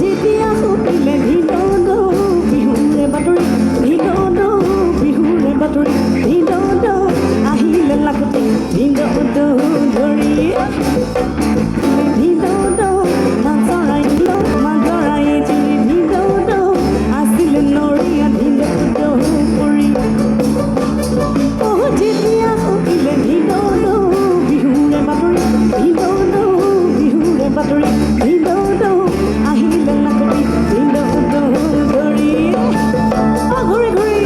যেতিয়া শুনিলে ভিনদ বিহুৰে বাতৰি ভিনদ বিহুৰে বাতৰি ভিনদ আহিলে লাখতে ভিনদ ধৰি ভিনদ মাছৰাই জুৰি ভিনদ আছিলে নৰীয়া ভিনদ পৰি যেতিয়া শুনিলে ভিনদ বিহুৰে বাতৰি ভিনদ বিহুৰে বাতৰি ভিনদ আহিলে লাখতে ভিনদ ধৰি ঘূৰি ঘূৰি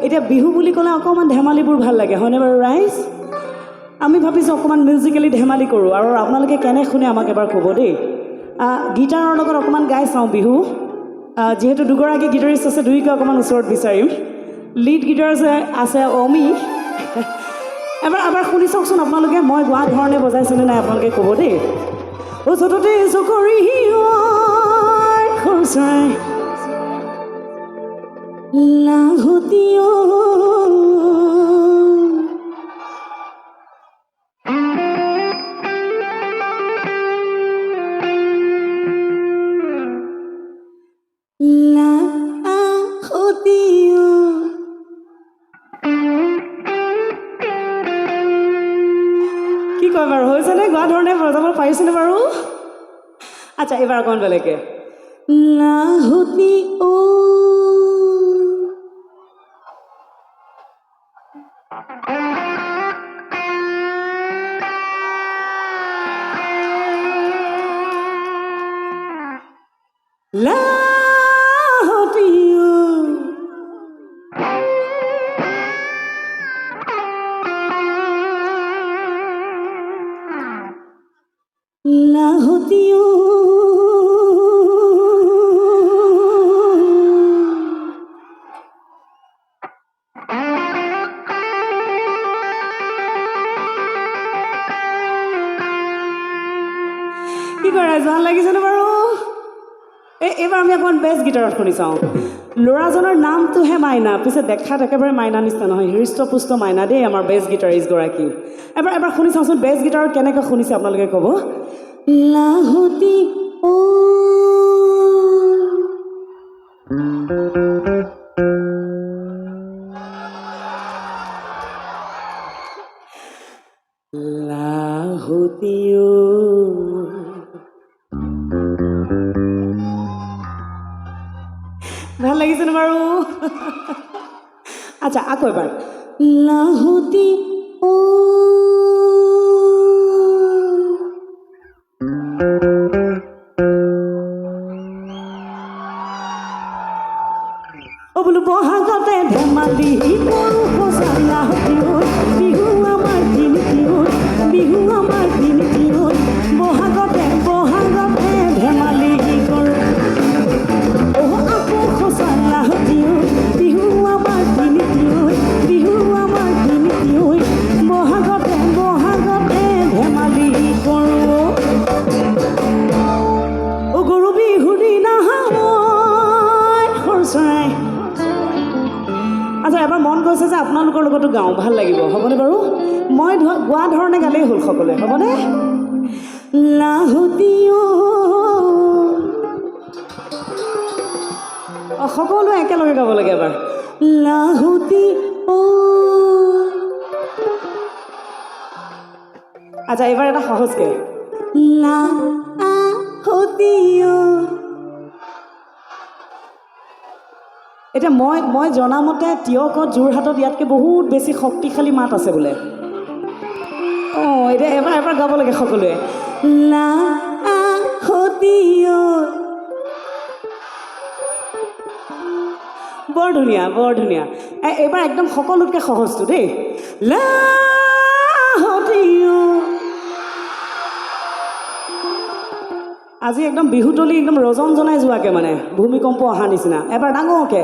এতিয়া বিহু বুলি ক'লে অকণমান ধেমালিবোৰ ভাল লাগে হয়নে বাৰু ৰাইজ আমি ভাবিছোঁ অকণমান মিউজিকেলি ধেমালি কৰোঁ আৰু আপোনালোকে কেনে শুনে আমাক এবাৰ ক'ব দেই গীটাৰৰ লগত অকণমান গাই চাওঁ বিহু যিহেতু দুগৰাকী গীটাৰিষ্ট আছে দুইকে অকণমান ওচৰত বিচাৰিম লিড গীটাৰ আছে অমি এবাৰ শুনি চাওকচোন আপোনালোকে মই গোৱা ধৰণে বজাইছেনে নাই আপোনালোকে ক'ব দেই ওচৰতে চকৰি খৰচাই লাহতীয় কি কয় বাৰু হৈছেনে গোৱা ধৰণে বজাব পাৰিছেনে বাৰু আচ্ছা এইবাৰ অকণমান বেলেগকৈ লাহতি লাহতীয় কি কৰে ভাল লাগিছেনে বাৰু এইবাৰ আমি অকণমান বেছ গীটাৰত শুনি চাওঁ ল'ৰাজনৰ নামটোহে মাইনা পিছে দেখাত একেবাৰে মাইনা নিচিনা নহয় হৃষ্টপুষ্ট মাইনা দেই আমাৰ বেছ গীটাৰিষ্টগৰাকী এবাৰ শুনি চাওঁচোন বেছ গীটাৰত কেনেকৈ শুনিছে আপোনালোকে ক'ব লাহতি লাহতীয় ভাল লাগিছেনে বাৰু আচ্ছা আকৌ এবাৰ লাহতি বোলো বহাগতে ধেমালি কৰো সঁচা লাহতি বিহু আমাৰ দিন বিহু আমাৰ দিন গৈছে যে আপোনালোকৰ লগতো গাওঁ ভাল লাগিব হ'বনে বাৰু মই গোৱা ধৰণে গালেই হ'ল সকলোৱে হ'বনে লাহুটিও সকলোৱে একেলগে গাব লাগে এবাৰ লাহুটি আচ্ছা এইবাৰ এটা সহজকৈ লাহুটিও এতিয়া মই জনামতে তিয়কত যোৰহাটত ইয়াতকৈ বহুত বেছি শক্তিশালী মাত আছে বোলে এতিয়া এবাৰ গাব লাগে সকলোৱে লাহুটিও বৰ ধুনীয়া এইবাৰ একদম সকলোতকৈ সহজটো দেই লাহুটিও আজি একদম বিহুতলী একদম ৰজন জনাই যোৱাকৈ মানে ভূমিকম্প অহা নিচিনা এবাৰ ডাঙৰকৈ